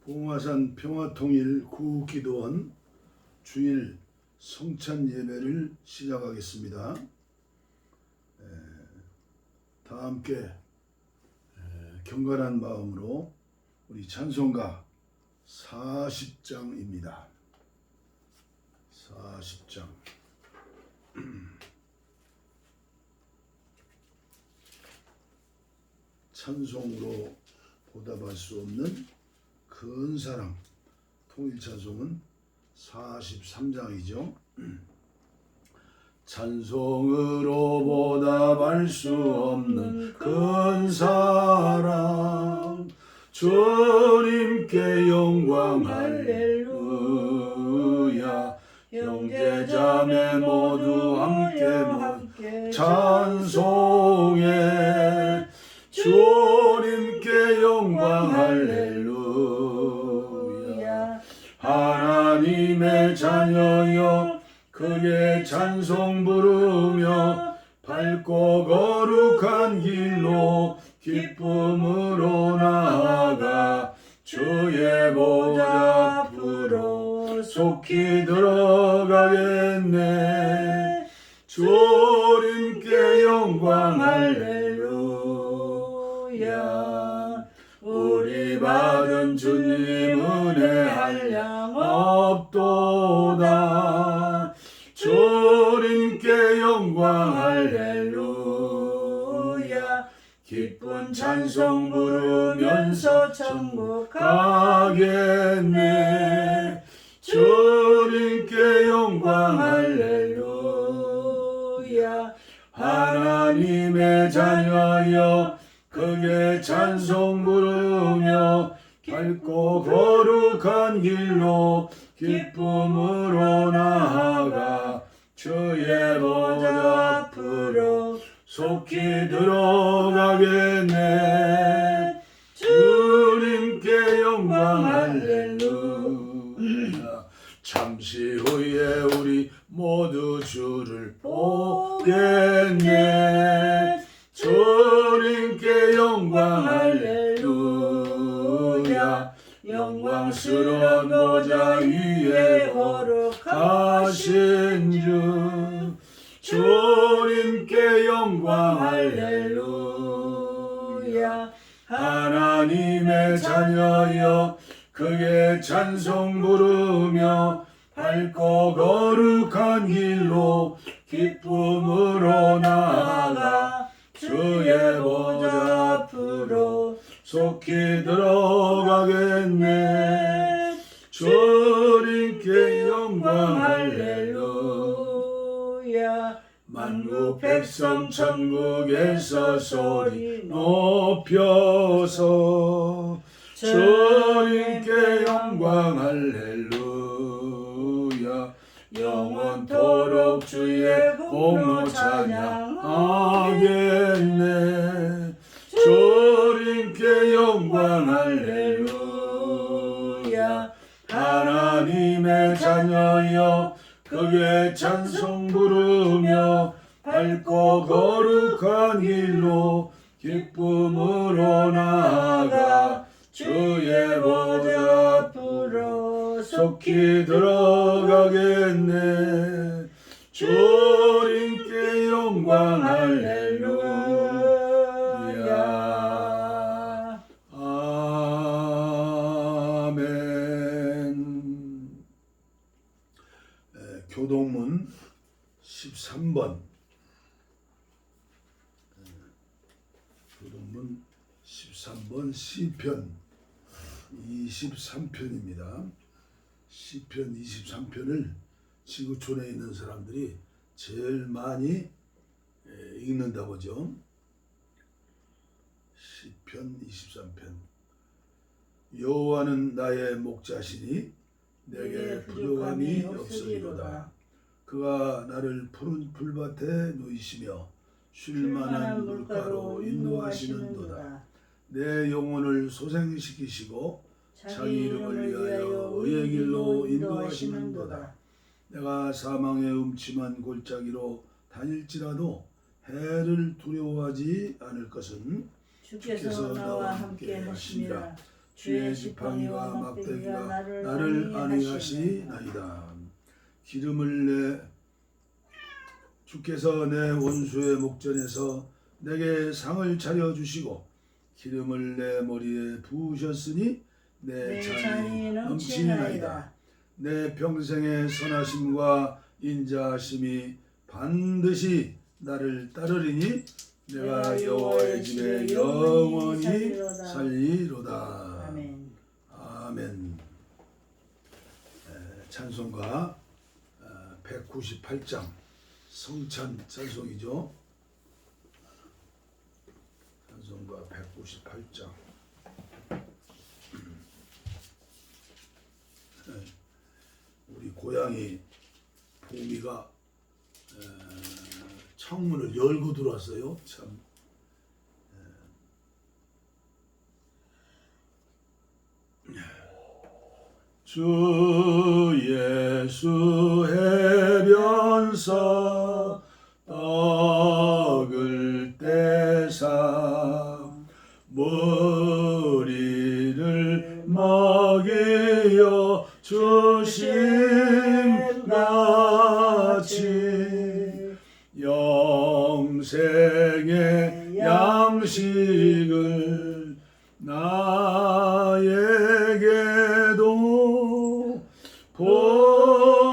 봉화산 평화통일 구기도원 주일 성찬 예배를 시작하겠습니다. 다 함께 경건한 마음으로 우리 찬송가 40장입니다. 40장. 찬송으로 보답할 수 없는 큰 사랑. 통일 찬송은 43장이죠. 찬송으로 보답할 수 없는 큰 사랑, 주님께 영광 할렐루야. 형제자매 모두 함께 찬송해. 주님께 영광 할렐루야. 하나님의 자녀여 그의 찬송 부르며 밝고 거룩한 길로 기쁨으로 나아가 주의 보좌 앞으로 속히 들어가겠네. 주님께 영광 할렐루야. 우리 받은 주님 은혜 한량 없도다. 주님께 영광 할렐루야. 기쁜 찬송 부르면서 천국 가겠네. 주님께 영광 할렐루야. 하나님의 자녀여 그의 찬송 부르며 밝고 거룩한 길로 기쁨으로 나아가 주의 보좌 앞으로 속히 들어가겠네. 주님께 영광 할렐루야. 잠시 후에 우리 모두 주를 보겠네. 주님께 영광 할렐루야. 영광스러운 보좌 위에 거룩하신 주, 주님께 영광 할렐루야. 하나님의 자녀여 그의 찬송 부르며 밝고 거룩한 길로 기쁨으로 나아가 주의 보좌 앞으로 속히 들어가겠네. 주님께 영광 할렐루야. 만국 백성 천국에서 소리 높여서 주님께 영광 할렐루야. 영원토록 주의 공로 찬양하겠네. 주님께 영광 할렐루야. 하나님의 자녀여 그의 찬송 부르며 밝고 거룩한 길로 기쁨으로 나아가 주의 보좌 앞으로 속히 들어가겠네. 주님께 영광 할렐루야. 아멘. 교동문 13번. 교동문 13번 시편 23편입니다. 시편 23편을 지구촌에 있는 사람들이 제일 많이 읽는다 보죠. 시편 23편. 여호와는 나의 목자시니 내게 부족함이 없으리로다. 그가 나를 푸른 풀밭에 누이시며 쉴만한 물가로 인도하시는도다. 내 영혼을 소생시키시고 자기 이름을 위하여 의의 길로 인도하시는도다. 내가 사망의 음침한 골짜기로 다닐지라도 해를 두려워하지 않을 것은 주께서 나와 함께 하심이라. 주의 지팡이와 막대기가 나를 안위하시나이다. 기름을 내 주께서 내 원수의 목전에서 내게 상을 차려주시고 기름을 내 머리에 부으셨으니 내 잔이 넘치나이다. 내 평생의 선하심과 인자하심이 반드시 나를 따르리니 내가 여호와의 집에 영원히 살리로다. 아멘. 아멘. 찬송가 198장 성찬 찬송이죠. 찬송가 198장. 우리 고양이 보미가 창문을 열고 들어왔어요. 참. 주 예수 해변서 떡을 떼사 머리를 먹이어 주심같이 영생의 양식을 나에게도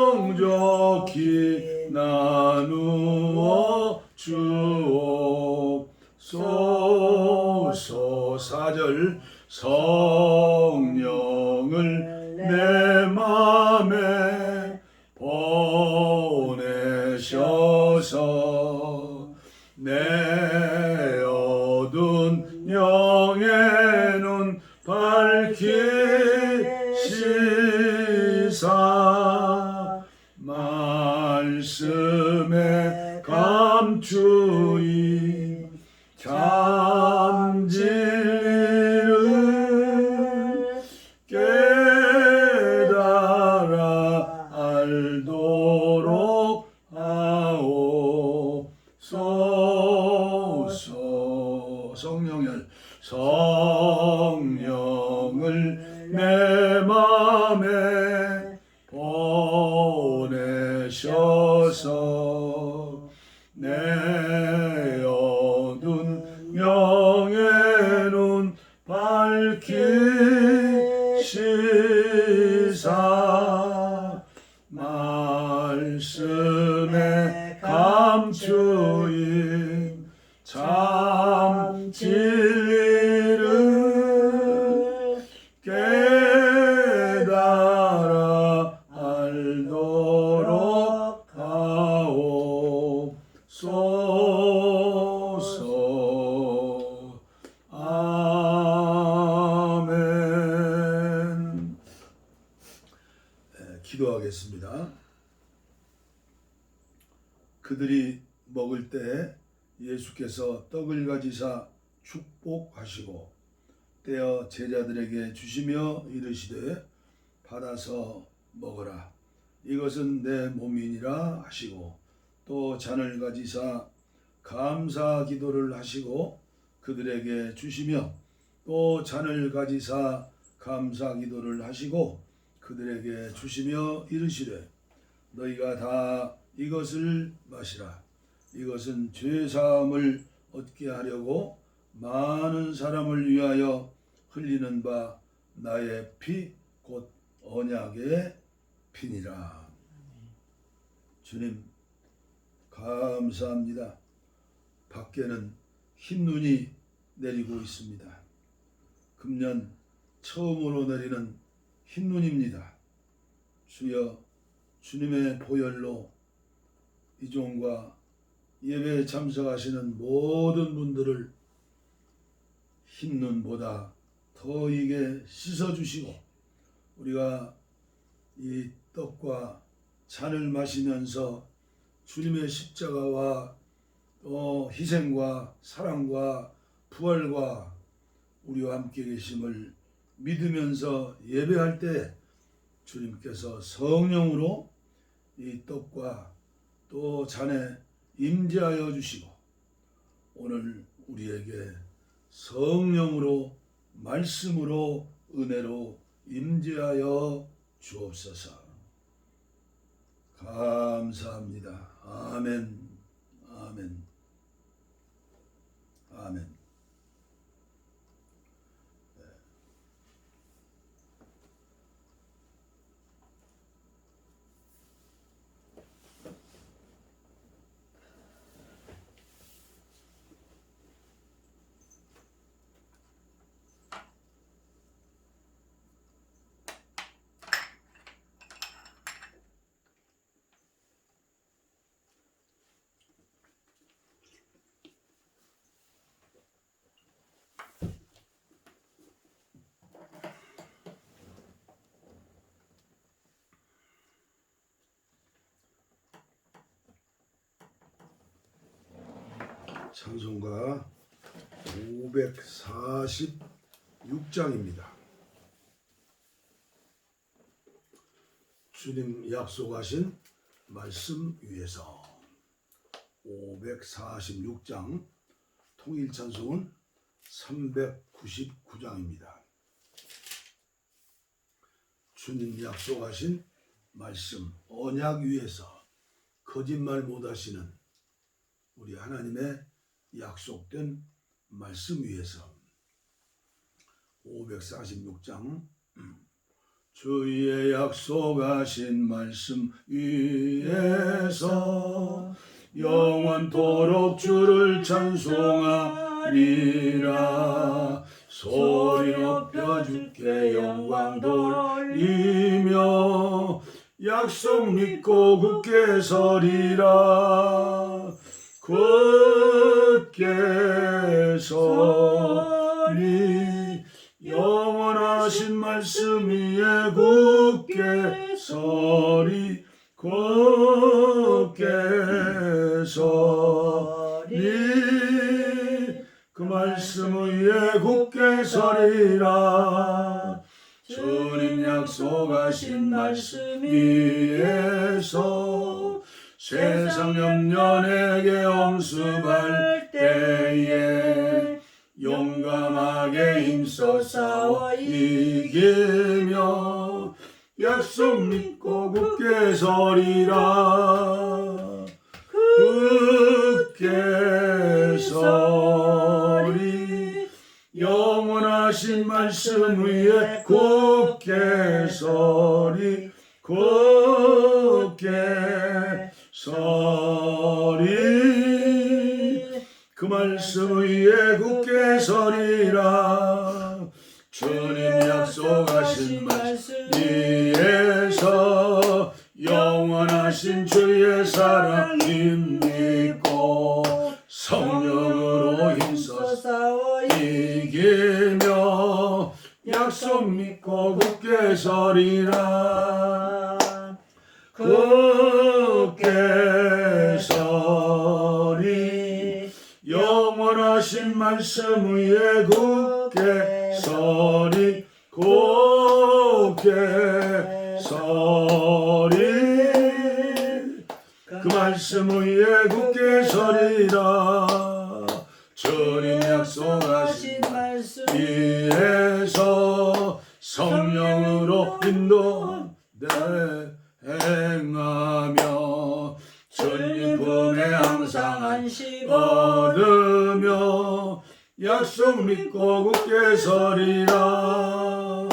풍족히 나누어 주옵소서. 4절 성령을 내 맘에 보내셔서 내 어두운 영의 눈 밝히시사 말씀에 감추인 참 진리를 깨달아 알도록 하옵소서. 성령을 내 맘에 보내셔서 내 어두운 영의 눈 밝히시사 말씀에 감추인 참 진리를 깨달아 알도록 하옵소서. 아멘. 기도하겠습니다. 그들이 먹을 때 예수께서 떡을 가지사 축복하시고 떼어 제자들에게 주시며 이르시되 받아서 먹어라. 이것은 내 몸이니라 하시고 또 잔을 가지사 감사 기도를 하시고 그들에게 주시며 또 잔을 가지사 감사 기도를 하시고 그들에게 주시며 이르시되 너희가 다 이것을 마시라. 이것은 죄사함을 얻게 하려고 많은 사람을 위하여 흘리는 바 나의 피 곧 언약의 피니라. 주님 감사합니다. 밖에는 흰눈이 내리고 있습니다. 금년 처음으로 내리는 흰눈입니다. 주여 주님의 보혈로 이종과 예배에 참석하시는 모든 분들을 흰눈보다 더 이게 씻어주시고 우리가 이 떡과 잔을 마시면서 주님의 십자가와 또 희생과 사랑과 부활과 우리와 함께 계심을 믿으면서 예배할 때 주님께서 성령으로 이 떡과 또 잔에 임재하여 주시고 오늘 우리에게 성령으로 말씀으로 은혜로 임재하여 주옵소서. 감사합니다. 아멘. 아멘. 아멘. 찬송가 546장입니다. 주님 약속하신 말씀 위에서 546장, 통일 찬송은 399장입니다. 주님 약속하신 말씀, 언약 위에서 거짓말 못하시는 우리 하나님의 약속된 말씀 위에서 546장, 주의 약속하신 말씀 위에서 영원토록 주를 찬송하리라. 소리 높여 주께 영광 돌리며 약속 믿고 굳게 서리라. 굳게 서리. 영원하신 말씀 위에 굳게 서리. 굳게 서리. 그 말씀 위에 굳게 서리라. 주님 약속하신 말씀 위에서 세상 염려 내게 엄습할 때에 용감하게 힘써 싸워 이기며 약속 믿고 굳게 서리라. 굳게 서리. 영원하신 말씀 위에 굳게 서리. 굳게 서리. 그 말씀 위에 굳게 서리라. 주님 약속하신 말씀 위에서 영원하신 주의 사랑 힘입고 성령으로 힘써 싸워 이기며 약속 믿고 굳게 서리라. 굳게 서리. 영원하신 말씀 위에 굳게 서리. 굳게 서리. 그 말씀 위에 굳게 서리라. 주님 약속하신 말씀 위에서 성령으로 인도 행하며 주님 품에 항상 안식 얻으며 약속 믿고 굳게 서리라.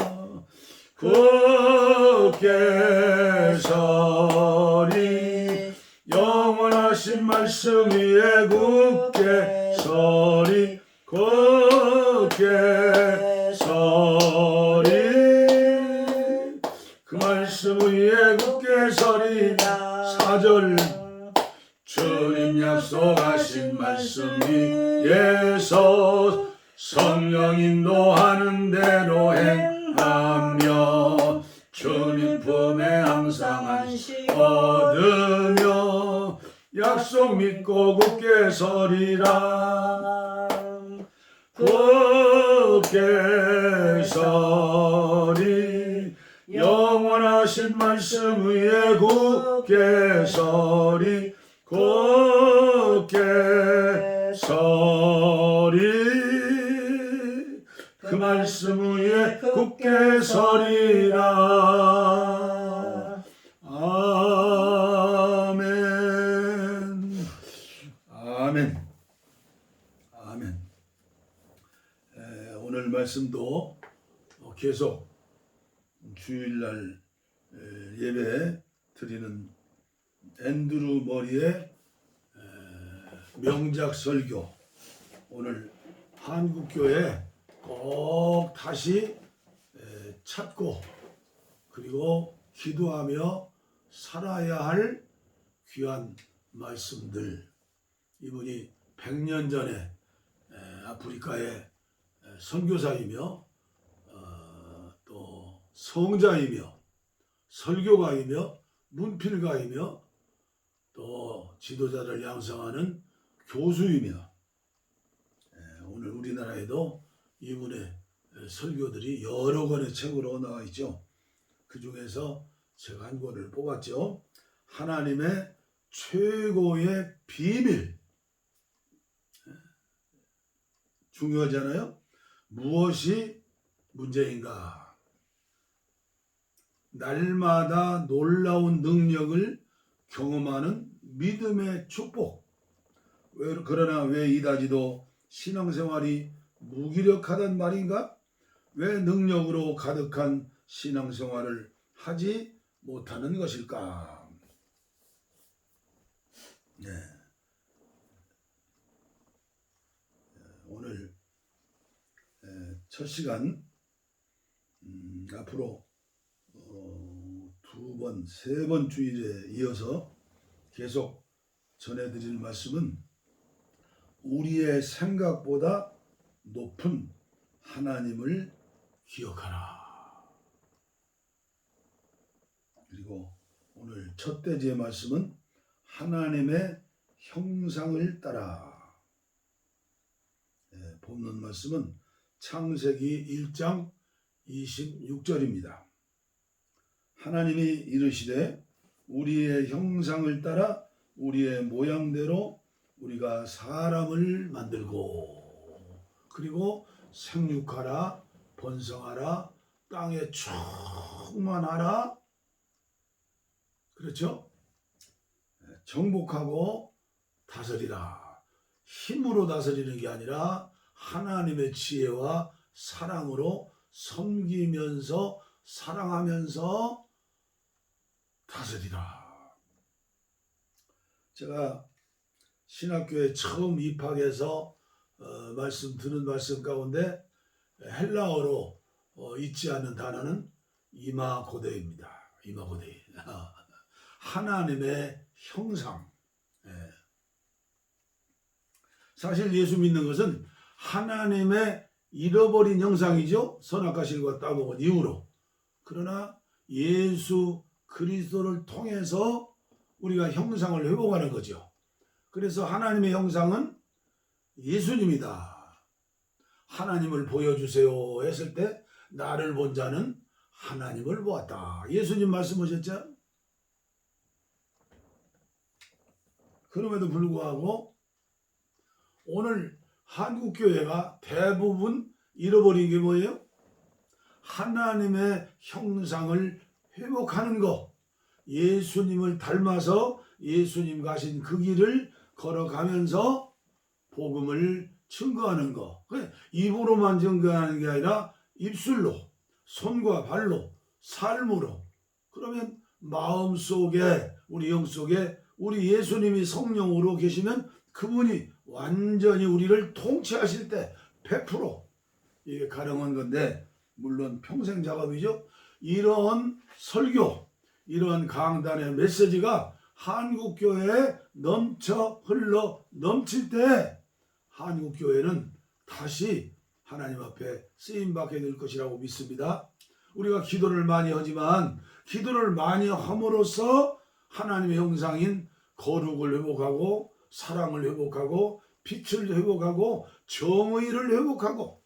굳게 서리. 영원하신 말씀 위에 굳게 서리. 굳게 서리. 그 말씀 위에 굳게 서리라. 4절. 주님 약속하신 말씀 위에서 성령 인도하는 대로 행하며 주님 품에 항상 안식 얻으며 약속 믿고 굳게 서리라. 굳게 서리. 영원하신 말씀 위에 굳게 서리. 굳게 서리. 그 말씀 위에 굳게 서리라. 아멘. 아멘. 아멘. 오늘 말씀도 계속 주일날 예배 드리는 앤드루 머리의 명작 설교, 오늘 한국교회 꼭 다시 찾고 그리고 기도하며 살아야 할 귀한 말씀들. 이분이 100년 전에 아프리카의 선교사이며 또 성자이며 설교가이며 문필가이며 또 지도자를 양성하는 교수이며, 오늘 우리나라에도 이분의 설교들이 여러 권의 책으로 나와 있죠. 그 중에서 제가 한 권을 뽑았죠. 하나님의 최고의 비밀. 중요하잖아요. 무엇이 문제인가? 날마다 놀라운 능력을 경험하는 믿음의 축복. 그러나 왜 이다지도 신앙생활이 무기력하단 말인가? 왜 능력으로 가득한 신앙생활을 하지 못하는 것일까? 네. 오늘 첫 시간 앞으로 두 번, 세 번 주일에 이어서 계속 전해드릴 말씀은 우리의 생각보다 높은 하나님을 기억하라. 그리고 오늘 첫 대지의 말씀은 하나님의 형상을 따라. 본문 말씀은 창세기 1장 26절입니다. 하나님이 이르시되 우리의 형상을 따라 우리의 모양대로 우리가 사람을 만들고 그리고 생육하라, 번성하라, 땅에 충만하라. 그렇죠? 정복하고 다스리라. 힘으로 다스리는 게 아니라 하나님의 지혜와 사랑으로 섬기면서 사랑하면서 다스리라. 제가 신학교에 처음 입학해서 말씀 듣는 말씀 가운데 헬라어로 있지 않는 단어는 이마고데입니다. 이마고데. 하나님의 형상. 사실 예수 믿는 것은 하나님의 잃어버린 형상이죠. 선악과 실과 따먹은 이후로. 그러나 예수 그리스도를 통해서 우리가 형상을 회복하는 거죠. 그래서 하나님의 형상은 예수님이다. 하나님을 보여주세요 했을 때 나를 본 자는 하나님을 보았다. 예수님 말씀하셨죠. 그럼에도 불구하고 오늘 한국교회가 대부분 잃어버린 게 뭐예요? 하나님의 형상을 회복하는 것. 예수님을 닮아서 예수님 가신 그 길을 걸어가면서 복음을 증거하는 것. 입으로만 증거하는 게 아니라 입술로, 손과 발로, 삶으로. 그러면 마음속에, 우리 영속에 우리 예수님이 성령으로 계시면 그분이 완전히 우리를 통치하실 때 100% 이게 가능한 건데, 물론 평생 작업이죠. 이런 설교, 이런 강단의 메시지가 한국교회에 넘쳐 흘러 넘칠 때 한국교회는 다시 하나님 앞에 쓰임받게 될 것이라고 믿습니다. 우리가 기도를 많이 하지만 기도를 많이 함으로써 하나님의 형상인 거룩을 회복하고 사랑을 회복하고 빛을 회복하고 정의를 회복하고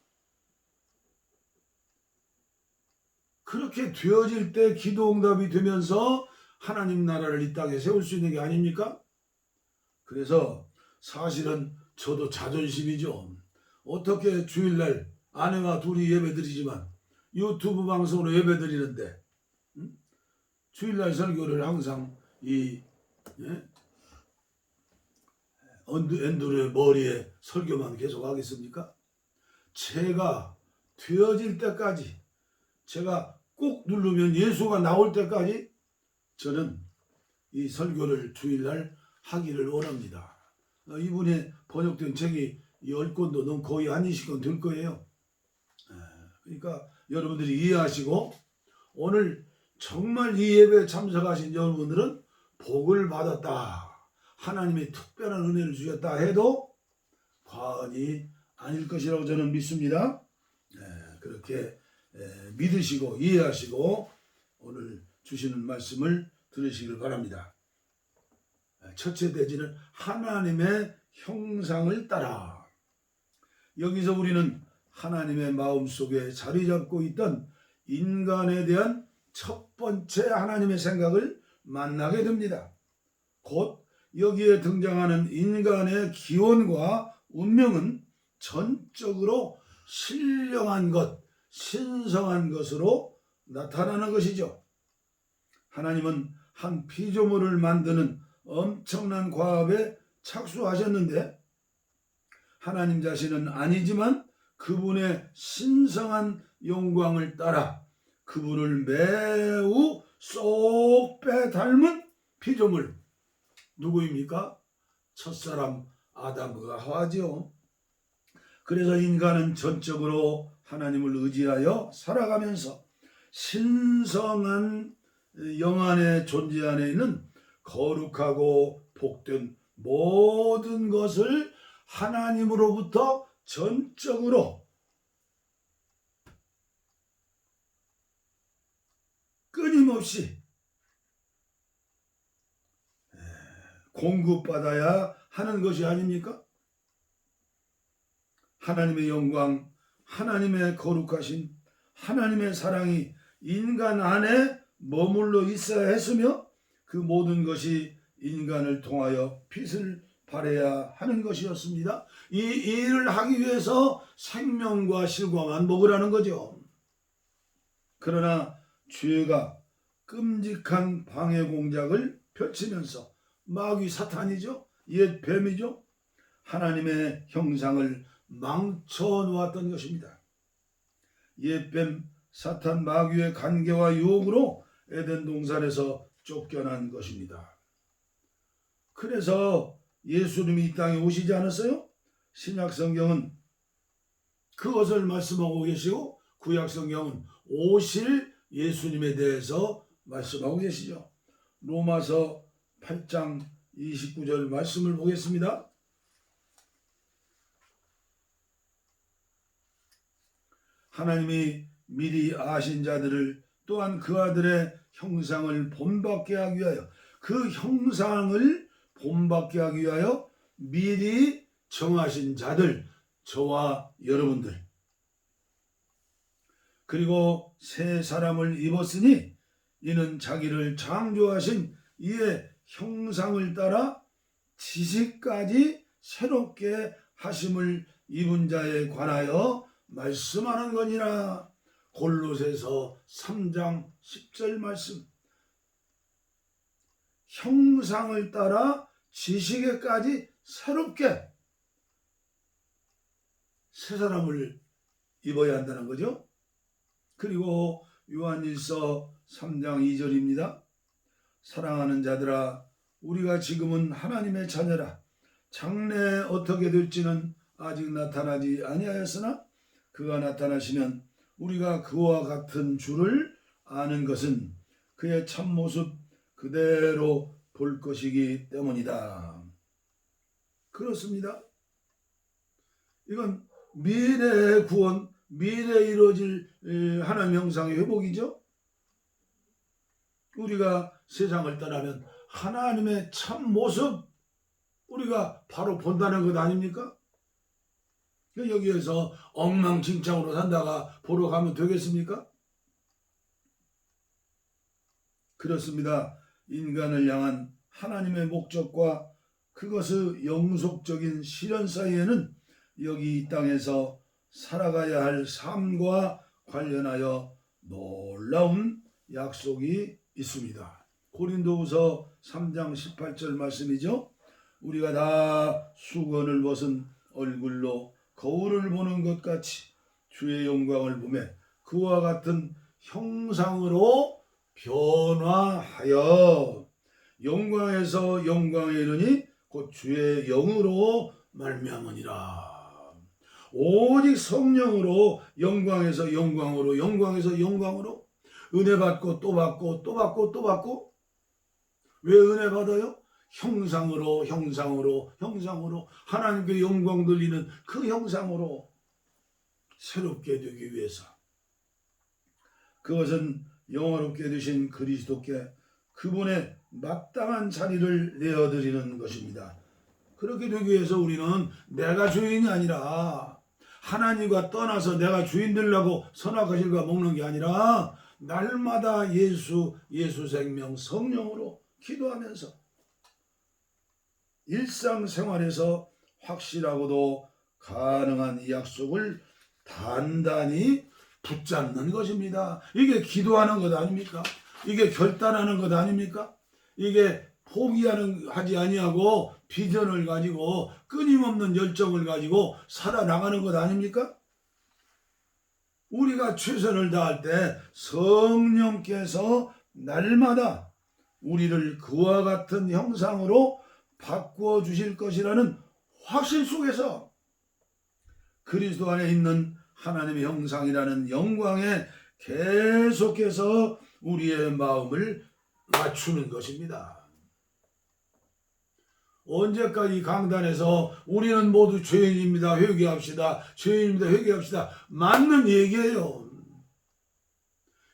그렇게 되어질 때 기도 응답이 되면서 하나님 나라를 이 땅에 세울 수 있는 게 아닙니까? 그래서 사실은 저도 자존심이죠. 어떻게 주일날 아내와 둘이 예배 드리지만 유튜브 방송으로 예배드리는데 주일날 설교를 항상 이 엔드로의 머리에 설교만 계속 하겠습니까? 제가 되어질 때까지, 제가 꼭 누르면 예수가 나올 때까지 저는 이 설교를 주일날 하기를 원합니다. 이분의 번역된 책이 10권도 넘 거의 한 20권 될 거예요. 그러니까 여러분들이 이해하시고 오늘 정말 이 예배에 참석하신 여러분들은 복을 받았다, 하나님이 특별한 은혜를 주셨다 해도 과언이 아닐 것이라고 저는 믿습니다. 그렇게 믿으시고 이해하시고 오늘 주시는 말씀을 들으시길 바랍니다. 첫째 대지는 하나님의 형상을 따라. 여기서 우리는 하나님의 마음속에 자리 잡고 있던 인간에 대한 첫 번째 하나님의 생각을 만나게 됩니다. 곧 여기에 등장하는 인간의 기원과 운명은 전적으로 신령한 것, 신성한 것으로 나타나는 것이죠. 하나님은 한 피조물을 만드는 엄청난 과업에 착수하셨는데 하나님 자신은 아니지만 그분의 신성한 영광을 따라 그분을 매우 쏙 빼닮은 피조물, 누구입니까? 첫사람 아담과 하와죠. 그래서 인간은 전적으로 하나님을 의지하여 살아가면서 신성한 영 안에 존재 안에 있는 거룩하고 복된 모든 것을 하나님으로부터 전적으로 끊임없이 공급받아야 하는 것이 아닙니까? 하나님의 영광, 하나님의 거룩하신 하나님의 사랑이 인간 안에 머물러 있어야 했으며 그 모든 것이 인간을 통하여 빛을 발해야 하는 것이었습니다. 이 일을 하기 위해서 생명과 실과만 먹으라는 거죠. 그러나 죄가 끔찍한 방해 공작을 펼치면서 마귀 사탄이죠. 옛 뱀이죠. 하나님의 형상을 망쳐 놓았던 것입니다. 옛 뱀 사탄 마귀의 간계와 유혹으로 에덴 동산에서 쫓겨난 것입니다. 그래서 예수님이 이 땅에 오시지 않았어요? 신약 성경은 그것을 말씀하고 계시고 구약 성경은 오실 예수님에 대해서 말씀하고 계시죠. 로마서 8장 29절 말씀을 보겠습니다. 하나님이 미리 아신 자들을 또한 그 아들의 형상을 본받게 하기 위하여, 그 형상을 본받게 하기 위하여 미리 정하신 자들, 저와 여러분들, 그리고 새 사람을 입었으니 이는 자기를 창조하신 이의 형상을 따라 지식까지 새롭게 하심을 입은 자에 관하여 말씀하는 거니라. 골로새서 3장 10절 말씀. 형상을 따라 지식에까지 새롭게 새 사람을 입어야 한다는 거죠. 그리고 요한일서 3장 2절입니다. 사랑하는 자들아, 우리가 지금은 하나님의 자녀라. 장래에 어떻게 될지는 아직 나타나지 아니하였으나 그가 나타나시면 우리가 그와 같은 줄을 아는 것은 그의 참모습 그대로 볼 것이기 때문이다. 그렇습니다. 이건 미래의 구원, 미래에 이루어질 하나님 형상의 회복이죠. 우리가 세상을 떠나면 하나님의 참모습 우리가 바로 본다는 것 아닙니까? 여기에서 엉망진창으로 산다가 보러 가면 되겠습니까? 그렇습니다. 인간을 향한 하나님의 목적과 그것의 영속적인 실현 사이에는 여기 이 땅에서 살아가야 할 삶과 관련하여 놀라운 약속이 있습니다. 고린도후서 3장 18절 말씀이죠. 우리가 다 수건을 벗은 얼굴로 거울을 보는 것 같이 주의 영광을 보며 그와 같은 형상으로 변화하여 영광에서 영광에 이르니 곧 주의 영으로 말미암으니라. 오직 성령으로 영광에서 영광으로, 영광에서 영광으로 은혜 받고 또 받고 또 받고 또 받고. 왜 은혜 받아요? 형상으로 형상으로 형상으로 하나님께 영광 돌리는 그 형상으로 새롭게 되기 위해서. 그것은 영화롭게 되신 그리스도께 그분의 마땅한 자리를 내어드리는 것입니다. 그렇게 되기 위해서 우리는 내가 주인이 아니라 하나님과 떠나서 내가 주인 되려고 선악과실과 먹는 게 아니라 날마다 예수 생명 성령으로 기도하면서 일상생활에서 확실하고도 가능한 이 약속을 단단히 붙잡는 것입니다. 이게 기도하는 것 아닙니까? 이게 결단하는 것 아닙니까? 이게 포기하지 아니하고 비전을 가지고 끊임없는 열정을 가지고 살아나가는 것 아닙니까? 우리가 최선을 다할 때 성령께서 날마다 우리를 그와 같은 형상으로 바꾸어 주실 것이라는 확신 속에서 그리스도 안에 있는 하나님의 형상이라는 영광에 계속해서 우리의 마음을 맞추는 것입니다. 언제까지 강단에서 우리는 모두 죄인입니다, 회개합시다, 죄인입니다, 회개합시다, 맞는 얘기예요.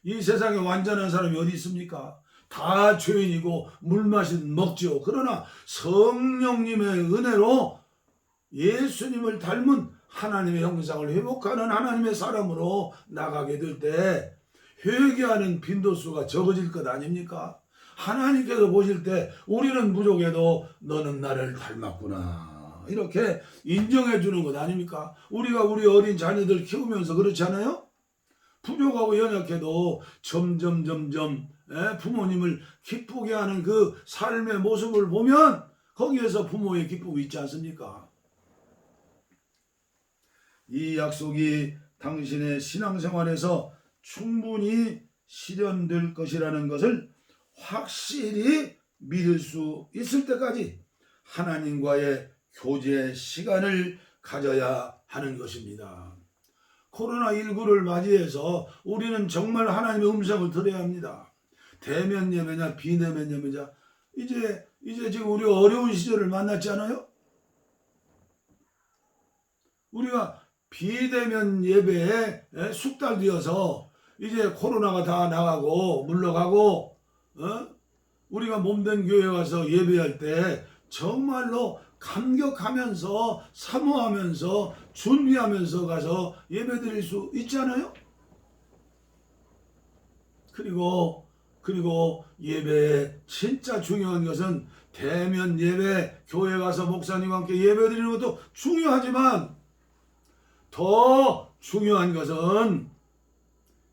이 세상에 완전한 사람이 어디 있습니까? 다 죄인이고 물 마시는 먹지요. 그러나 성령님의 은혜로 예수님을 닮은 하나님의 형상을 회복하는 하나님의 사람으로 나가게 될 때 회개하는 빈도수가 적어질 것 아닙니까? 하나님께서 보실 때 우리는 부족해도 너는 나를 닮았구나 이렇게 인정해 주는 것 아닙니까? 우리가 우리 어린 자녀들 키우면서 그렇지 않아요? 부족하고 연약해도 점점 부모님을 기쁘게 하는 그 삶의 모습을 보면 거기에서 부모의 기쁨이 있지 않습니까? 이 약속이 당신의 신앙생활에서 충분히 실현될 것이라는 것을 확실히 믿을 수 있을 때까지 하나님과의 교제 시간을 가져야 하는 것입니다. 코로나19를 맞이해서 우리는 정말 하나님의 음성을 들어야 합니다. 대면 예배냐 비대면 예배냐 이제 지금 우리 어려운 시절을 만났지 않아요? 우리가 비대면 예배에 숙달되어서 이제 코로나가 다 나가고 물러가고 우리가 몸된 교회 와서 예배할 때 정말로 감격하면서 사모하면서 준비하면서 가서 예배 드릴 수 있잖아요. 그리고 예배에 진짜 중요한 것은 대면 예배, 교회 가서 목사님과 함께 예배 드리는 것도 중요하지만 더 중요한 것은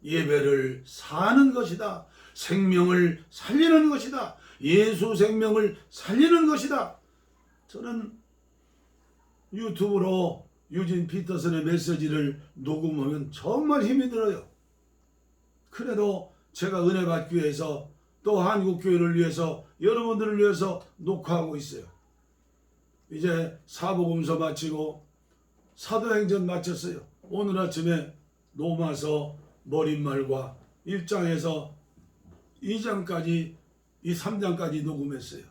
예배를 사는 것이다. 생명을 살리는 것이다. 예수 생명을 살리는 것이다. 저는 유튜브로 유진 피터슨의 메시지를 녹음하면 정말 힘이 들어요. 그래도 제가 은혜 받기 위해서 또 한국교회를 위해서 여러분들을 위해서 녹화하고 있어요. 이제 사복음서 마치고 사도행전 마쳤어요. 오늘 아침에 로마서 머릿말과 1장에서 2장까지 이 3장까지 녹음했어요.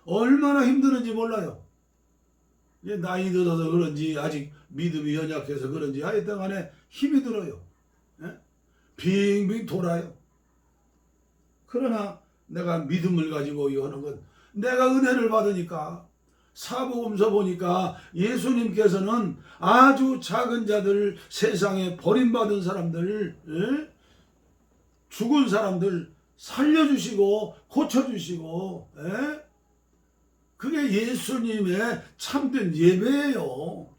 얼마나 힘드는지 몰라요. 이제 나이 들어서 그런지 아직 믿음이 연약해서 그런지 하여튼 간에 힘이 들어요. 빙빙 돌아요. 그러나 내가 믿음을 가지고 하는 건 내가 은혜를 받으니까 사복음서 보니까 예수님께서는 아주 작은 자들, 세상에 버림받은 사람들, 죽은 사람들 살려주시고 고쳐주시고 그게 예수님의 참된 예배예요.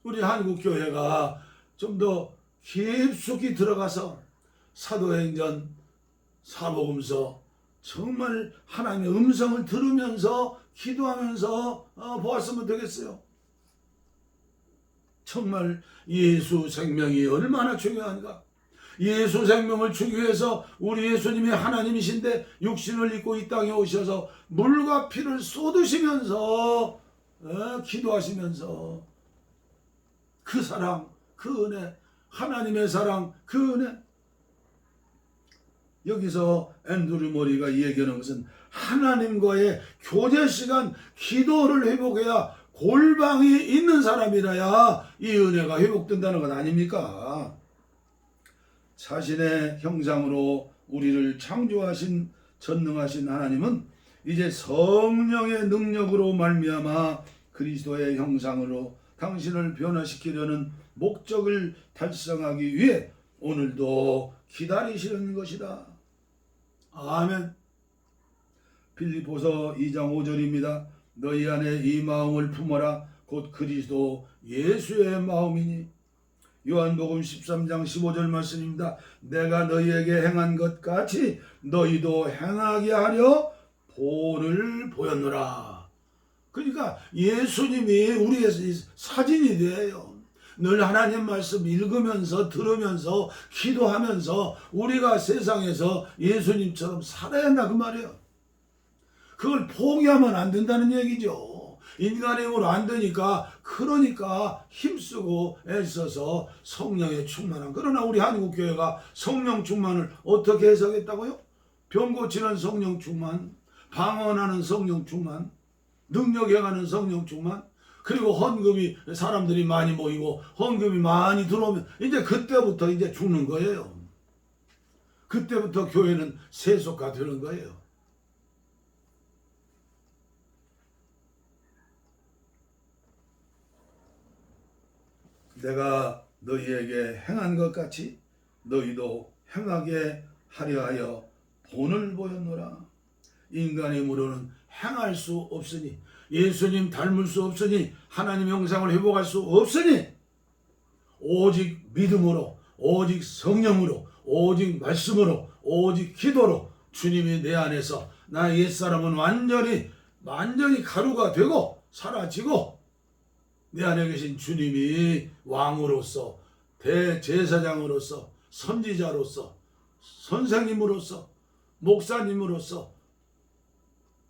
우리 한국교회가 좀 더 깊숙이 들어가서 사도행전, 사복음서 정말 하나님의 음성을 들으면서 기도하면서 보았으면 되겠어요. 정말 예수 생명이 얼마나 중요한가. 예수 생명을 주기 위해서 우리 예수님이 하나님이신데 육신을 입고 이 땅에 오셔서 물과 피를 쏟으시면서 기도하시면서 그 사랑, 그 은혜, 하나님의 사랑, 그 은혜. 여기서 앤드류 모리가 얘기하는 것은 하나님과의 교제 시간, 기도를 회복해야 골방이 있는 사람이라야 이 은혜가 회복된다는 것 아닙니까? 자신의 형상으로 우리를 창조하신 전능하신 하나님은 이제 성령의 능력으로 말미암아 그리스도의 형상으로 당신을 변화시키려는 목적을 달성하기 위해 오늘도 기다리시는 것이다. 아멘. 빌립보서 2장 5절입니다. 너희 안에 이 마음을 품어라. 곧 그리스도 예수의 마음이니. 요한복음 13장 15절 말씀입니다. 내가 너희에게 행한 것 같이 너희도 행하게 하려 본을 보였노라. 그러니까 예수님이 우리의 사진이 돼요. 늘 하나님 말씀 읽으면서 들으면서 기도하면서 우리가 세상에서 예수님처럼 살아야 한다 그 말이에요. 그걸 포기하면 안 된다는 얘기죠. 인간의 힘으로 안 되니까 그러니까 힘쓰고 애써서 성령에 충만한. 그러나 우리 한국교회가 성령 충만을 어떻게 해석했다고요? 병 고치는 성령 충만, 방언하는 성령 충만, 능력해가는 성령 충만, 그리고 헌금이 사람들이 많이 모이고 헌금이 많이 들어오면 이제 그때부터 이제 죽는 거예요. 그때부터 교회는 세속화 되는 거예요. 내가 너희에게 행한 것 같이 너희도 행하게 하려 하여 본을 보였노라. 인간의 힘으로는 행할 수 없으니, 예수님 닮을 수 없으니, 하나님 형상을 회복할 수 없으니 오직 믿음으로, 오직 성령으로, 오직 말씀으로, 오직 기도로 주님이 내 안에서 나 옛사람은 완전히 가루가 되고 사라지고 내 안에 계신 주님이 왕으로서 대제사장으로서 선지자로서 선생님으로서 목사님으로서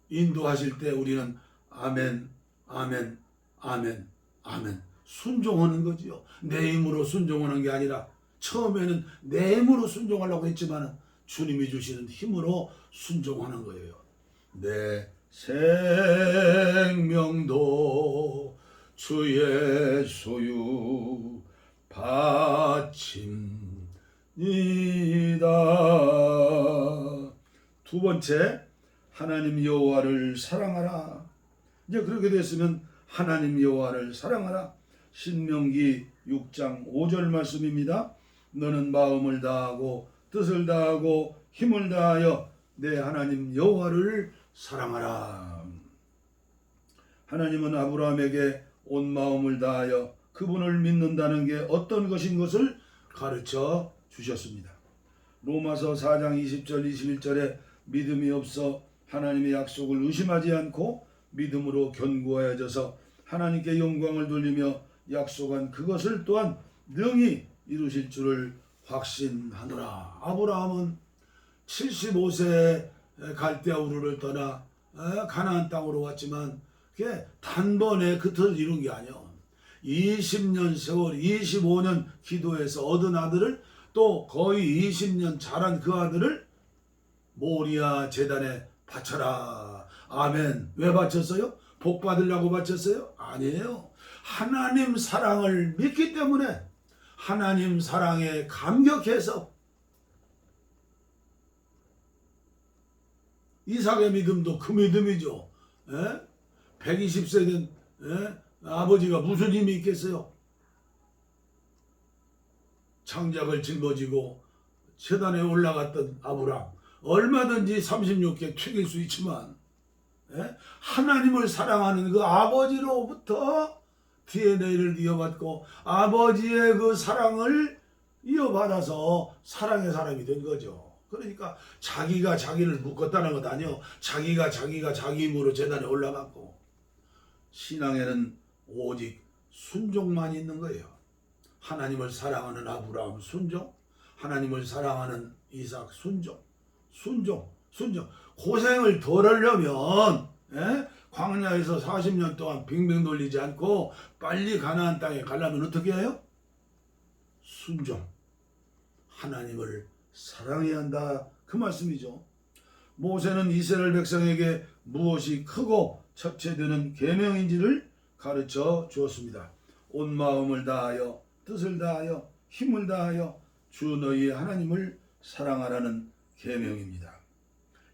인도하실 때 우리는 아멘, 아멘, 아멘, 아멘 순종하는 거지요. 내 힘으로 순종하는 게 아니라 처음에는 내 힘으로 순종하려고 했지만 주님이 주시는 힘으로 순종하는 거예요. 내 생명도 주의 소유 바칩니다. 두 번째, 하나님 여호와를 사랑하라. 이제 그렇게 됐으면 하나님 여호와를 사랑하라. 신명기 6장 5절 말씀입니다. 너는 마음을 다하고 뜻을 다하고 힘을 다하여 내 하나님 여호와를 사랑하라. 하나님은 아브라함에게 온 마음을 다하여 그분을 믿는다는 게 어떤 것인 것을 가르쳐 주셨습니다. 로마서 4장 20절 21절에 믿음이 없어 하나님의 약속을 의심하지 않고 믿음으로 견고해져서 하나님께 영광을 돌리며 약속한 그것을 또한 능히 이루실 줄을 확신하노라. 아브라함은 75세에 갈대아우르를 떠나 가나안 땅으로 왔지만 그게 단번에 그 뜻을 이룬 게 아니야. 20년 세월, 25년 기도해서 얻은 아들을 또 거의 20년 자란 그 아들을 모리아 제단에 바쳐라. 아멘. 왜 바쳤어요? 복 받으려고 바쳤어요? 아니에요. 하나님 사랑을 믿기 때문에 하나님 사랑에 감격해서 이삭의 믿음도 그 믿음이죠. 120세 된 아버지가 무슨 힘이 있겠어요? 창작을 짊어지고 제단에 올라갔던 아브람 얼마든지 36개 튀길 수 있지만 하나님을 사랑하는 그 아버지로부터 DNA를 이어받고 아버지의 그 사랑을 이어받아서 사랑의 사람이 된 거죠. 그러니까 자기가 자기를 묶었다는 것 아니요. 자기가 자기 힘으로 제단에 올라갔고, 신앙에는 오직 순종만 있는 거예요. 하나님을 사랑하는 아브라함 순종, 하나님을 사랑하는 이삭 순종. 고생을 덜 하려면 광야에서 40년 동안 빙빙 돌리지 않고 빨리 가나안 땅에 가려면 어떻게 해요? 순종. 하나님을 사랑해야 한다, 그 말씀이죠. 모세는 이스라엘 백성에게 무엇이 크고 척체되는 계명인지를 가르쳐 주었습니다. 온 마음을 다하여 뜻을 다하여 힘을 다하여 주 너희의 하나님을 사랑하라는 계명입니다.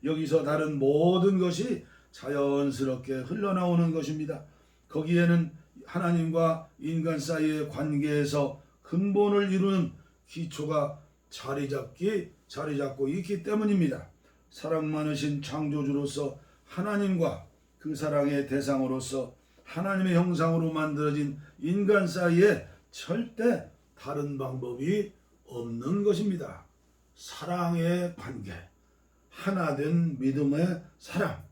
여기서 다른 모든 것이 자연스럽게 흘러나오는 것입니다. 거기에는 하나님과 인간 사이의 관계에서 근본을 이루는 기초가 자리 잡고 있기 때문입니다. 사랑 많으신 창조주로서 하나님과 그 사랑의 대상으로서 하나님의 형상으로 만들어진 인간 사이에 절대 다른 방법이 없는 것입니다. 사랑의 관계, 하나된 믿음의 사랑.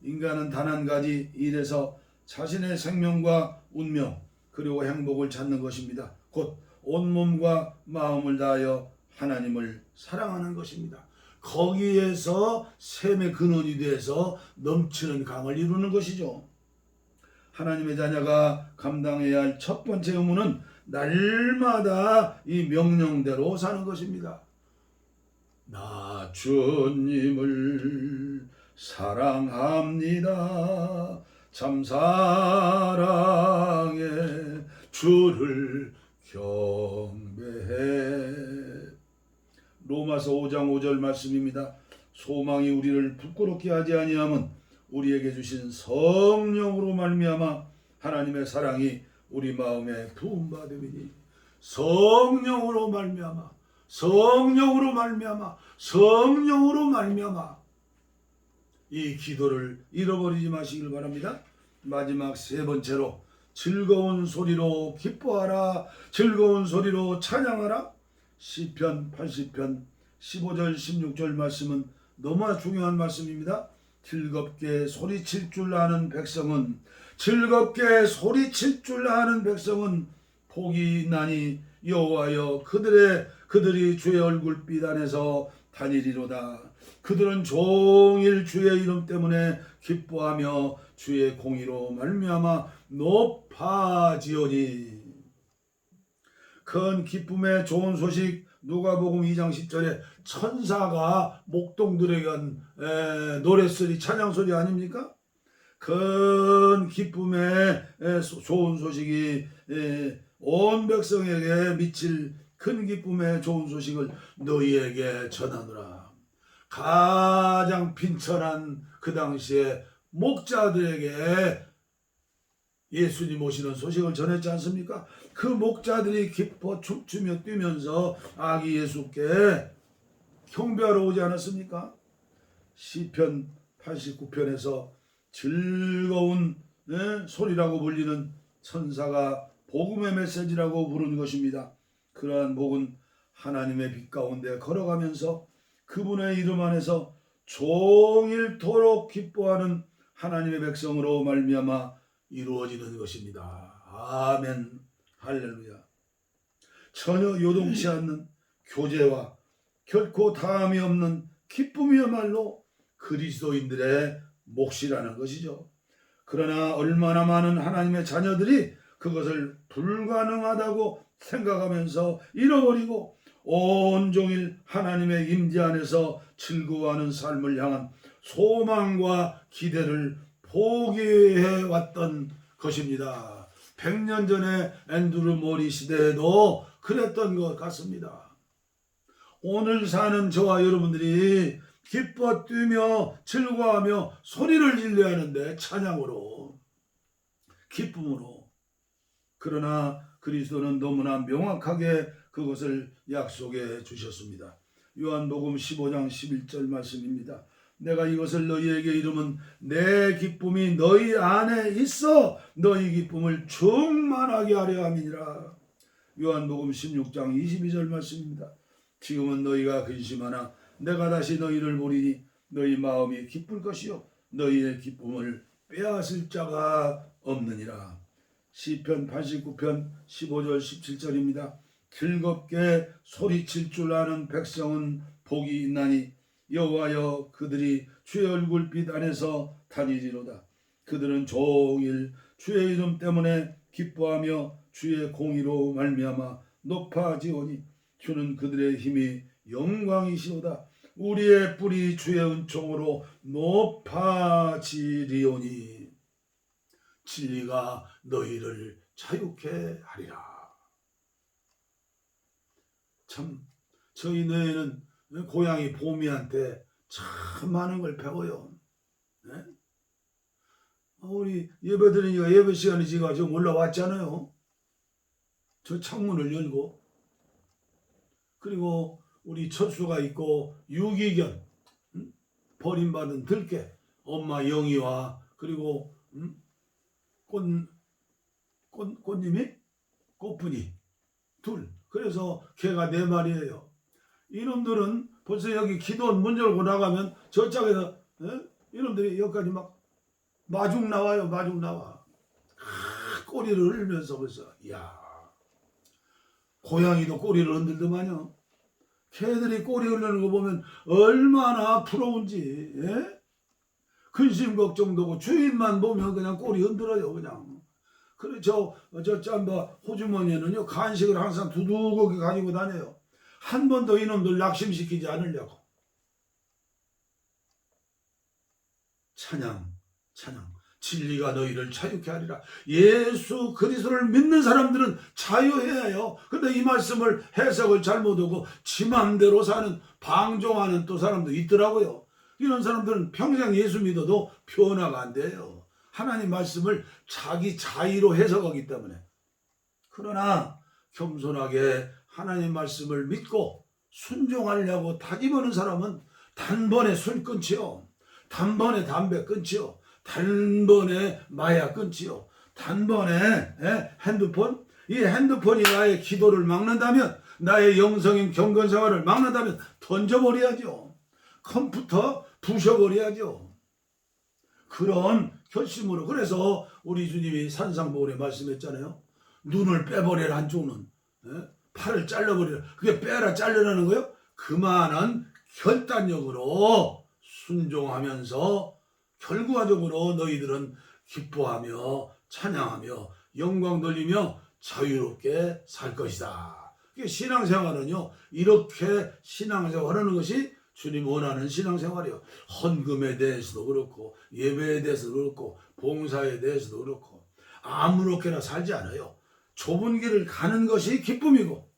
인간은 단 한 가지 일에서 자신의 생명과 운명 그리고 행복을 찾는 것입니다. 곧 온몸과 마음을 다하여 하나님을 사랑하는 것입니다. 거기에서 샘의 근원이 돼서 넘치는 강을 이루는 것이죠. 하나님의 자녀가 감당해야 할 첫 번째 의무는 날마다 이 명령대로 사는 것입니다. 나 주님을 사랑합니다. 참 사랑해 주를 경배해. 로마서 5장 5절 말씀입니다. 소망이 우리를 부끄럽게 하지 아니함은 우리에게 주신 성령으로 말미암아 하나님의 사랑이 우리 마음에 부음받음이니. 성령으로 말미암아 이 기도를 잃어버리지 마시길 바랍니다. 마지막 세 번째로 즐거운 소리로 기뻐하라, 즐거운 소리로 찬양하라. 시편 80편 15절 16절 말씀은 너무나 중요한 말씀입니다. 즐겁게 소리칠 줄 아는 백성은 복이 있나니 여호와여 그들이 주의 얼굴빛 안에서 다니리로다. 그들은 종일 주의 이름 때문에 기뻐하며 주의 공의로 말미암아 높아지오니. 큰 기쁨의 좋은 소식, 누가복음 2장 10절에 천사가 목동들에게 한 노랫소리, 찬양소리 아닙니까? 큰 기쁨의 좋은 소식이 온 백성에게 미칠 큰 기쁨의 좋은 소식을 너희에게 전하노라. 가장 빈천한 그 당시에 목자들에게 예수님 오시는 소식을 전했지 않습니까? 그 목자들이 기뻐 춤추며 뛰면서 아기 예수께 경배하러 오지 않았습니까? 시편 89편에서 즐거운 소리라고 불리는 천사가 복음의 메시지라고 부른 것입니다. 그러한 복은 하나님의 빛 가운데 걸어가면서 그분의 이름 안에서 종일토록 기뻐하는 하나님의 백성으로 말미암아 이루어지는 것입니다. 아멘, 할렐루야. 전혀 요동치 않는 교제와 결코 다함이 없는 기쁨이야말로 그리스도인들의 몫이라는 것이죠. 그러나 얼마나 많은 하나님의 자녀들이 그것을 불가능하다고 생각하면서 잃어버리고 온종일 하나님의 임재 안에서 즐거워하는 삶을 향한 소망과 기대를 포기해왔던 것입니다. 100년 전에 앤드루 모리 시대에도 그랬던 것 같습니다. 오늘 사는 저와 여러분들이 기뻐 뛰며 즐거워하며 소리를 질러야 하는데, 찬양으로, 기쁨으로. 그러나 그리스도는 너무나 명확하게 그것을 약속해 주셨습니다. 요한복음 15장 11절 말씀입니다. 내가 이것을 너희에게 이름은 내 기쁨이 너희 안에 있어 너희 기쁨을 충만하게 하려 함이니라. 요한복음 16장 22절 말씀입니다. 지금은 너희가 근심하나 내가 다시 너희를 보리니 너희 마음이 기쁠 것이요 너희의 기쁨을 빼앗을 자가 없느니라. 시편 89편 15절 17절입니다. 즐겁게 소리칠 줄 아는 백성은 복이 있나니 여호와여 그들이 주의 얼굴빛 안에서 다니리로다. 그들은 종일 주의 이름 때문에 기뻐하며 주의 공의로 말미암아 높아지오니 주는 그들의 힘이 영광이시로다. 우리의 뿔이 주의 은총으로 높아지리오니 진리가 너희를 자유케 하리라. 참 저희 뇌에는 고양이 보미한테 참 많은 걸 배워요. 네? 우리 예배 드리니까 예배 시간이 지금 올라왔잖아요. 저 창문을 열고 그리고 우리 철수가 있고 유기견 버림받은 들깨 엄마 영희와 그리고 꽃분이 둘. 그래서 개가 4마리예요. 이놈들은 벌써 여기 기도원 문 열고 나가면 저쪽에서 이놈들이 여기까지 막 마중 나와요. 마중 나와. 꼬리를 흔들면서 벌써 이야 고양이도 꼬리를 흔들더만요. 개들이 꼬리 흔드는 거 보면 얼마나 부러운지. 예? 근심 걱정도고 주인만 보면 그냥 꼬리 흔들어요. 그냥. 그래 저 짬바 호주머니에는요 간식을 항상 두둑하게 가지고 다녀요. 한 번도 이놈들 낙심시키지 않으려고. 찬양 진리가 너희를 자유케 하리라. 예수 그리스도를 믿는 사람들은 자유해야 해요. 근데 이 말씀을 해석을 잘못하고 지 맘대로 사는 방종하는 또 사람도 있더라고요. 이런 사람들은 평생 예수 믿어도 변화가 안 돼요. 하나님 말씀을 자기 자의로 해석하기 때문에. 그러나 겸손하게 하나님 말씀을 믿고 순종하려고 다짐하는 사람은 단번에 술 끊지요. 단번에 담배 끊지요. 단번에 마약 끊지요. 단번에 핸드폰. 이 핸드폰이 나의 기도를 막는다면, 나의 영성인 경건생활을 막는다면 던져버려야죠. 컴퓨터 부셔버려야죠. 그런 결심으로. 그래서 우리 주님이 산상보훈에 말씀했잖아요. 눈을 빼버려라 한쪽 눈, 팔을 잘라버려라. 그게 빼라 자르라는 거예요. 그만한 결단력으로 순종하면서 결과적으로 너희들은 기뻐하며 찬양하며 영광 돌리며 자유롭게 살 것이다. 신앙생활은요 이렇게 신앙생활하는 것이 주님 원하는 신앙생활이요. 헌금에 대해서도 그렇고 예배에 대해서도 그렇고 봉사에 대해서도 그렇고 아무렇게나 살지 않아요. 좁은 길을 가는 것이 기쁨이고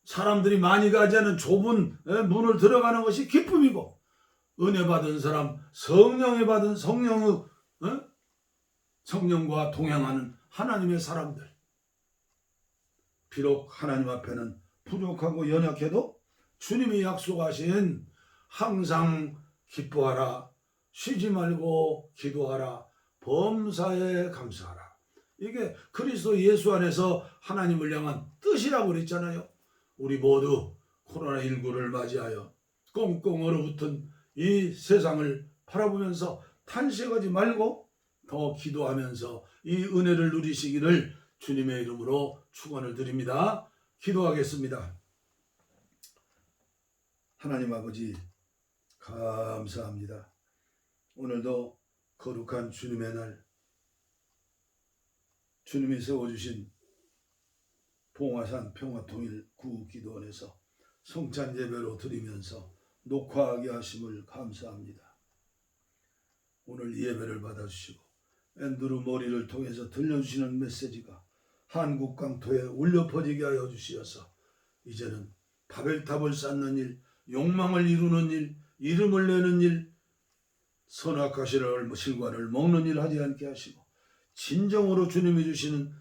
사람들이 많이 가지 않은 좁은 문을 들어가는 것이 기쁨이고 은혜 받은 사람 성령에 받은 성령과 동행하는 하나님의 사람들. 비록 하나님 앞에는 부족하고 연약해도 주님이 약속하신 항상 기뻐하라, 쉬지 말고 기도하라, 범사에 감사하라. 이게 그리스도 예수 안에서 하나님을 향한 뜻이라고 그랬잖아요. 우리 모두 코로나19를 맞이하여 꽁꽁 얼어붙은 이 세상을 바라보면서 탄식하지 말고 더 기도하면서 이 은혜를 누리시기를 주님의 이름으로 축원을 드립니다. 기도하겠습니다. 하나님 아버지 감사합니다. 오늘도 거룩한 주님의 날 주님이 세워주신 봉화산 평화통일 구기도원에서 성찬 예배로 드리면서 녹화하게 하심을 감사합니다. 오늘 예배를 받아주시고 앤드루 머리를 통해서 들려주시는 메시지가 한국 강토에 울려 퍼지게 하여 주시어서 이제는 바벨탑을 쌓는 일, 욕망을 이루는 일, 이름을 내는 일, 선악과실을 실과를 먹는 일 하지 않게 하시고 진정으로 주님이 주시는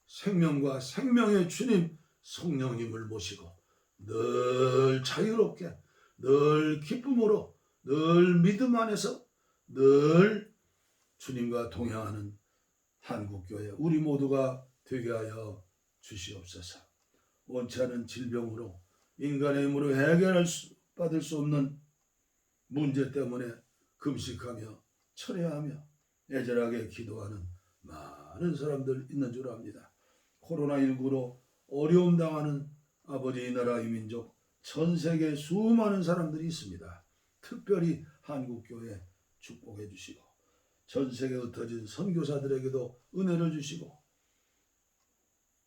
생명과 생명의 주님 성령님을 모시고 늘 자유롭게 늘 기쁨으로, 늘 믿음 안에서 늘 주님과 동행하는 한국교회 우리 모두가 되게 하여 주시옵소서. 원치 않은 질병으로 인간의 힘으로 받을 수 없는 문제 때문에 금식하며 철회하며 애절하게 기도하는 많은 사람들 있는 줄 압니다. 코로나19로 어려움 당하는 아버지 이 나라 이 민족 전 세계 수많은 사람들이 있습니다. 특별히 한국교회 축복해 주시고 전 세계에 흩어진 선교사들에게도 은혜를 주시고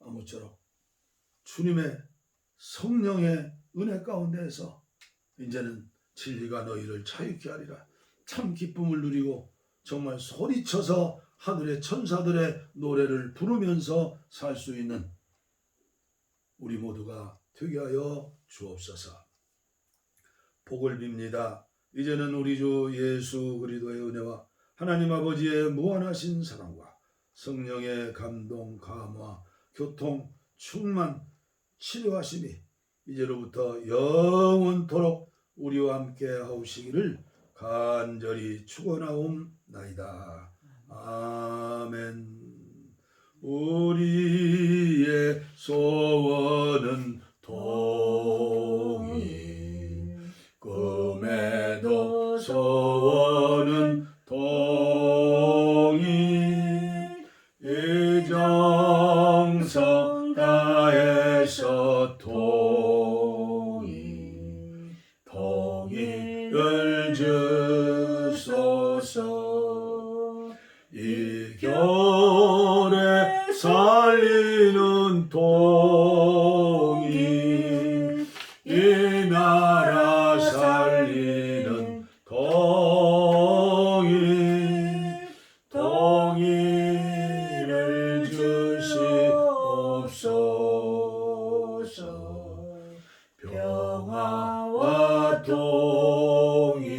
아무쪼록 주님의 성령의 은혜 가운데에서 이제는 진리가 너희를 자유케 하리라. 참 기쁨을 누리고 정말 소리쳐서 하늘의 천사들의 노래를 부르면서 살 수 있는 우리 모두가 되게 하여 주옵소서. 복을 빕니다. 이제는 우리 주 예수 그리스도의 은혜와 하나님 아버지의 무한하신 사랑과 성령의 감동, 감화, 교통, 충만, 치료하심이 이제로부터 영원토록 우리와 함께 하시기를 간절히 축원하옵나이다. 아멘. 우리의 소원은 동의, 꿈에도 소원은 동의, 이정성 다해서 동의를 주소서. 이 겨울에 살리는 동의, 이 나라 살리는 동의, 동의를 주시옵소서. 평화와 동의를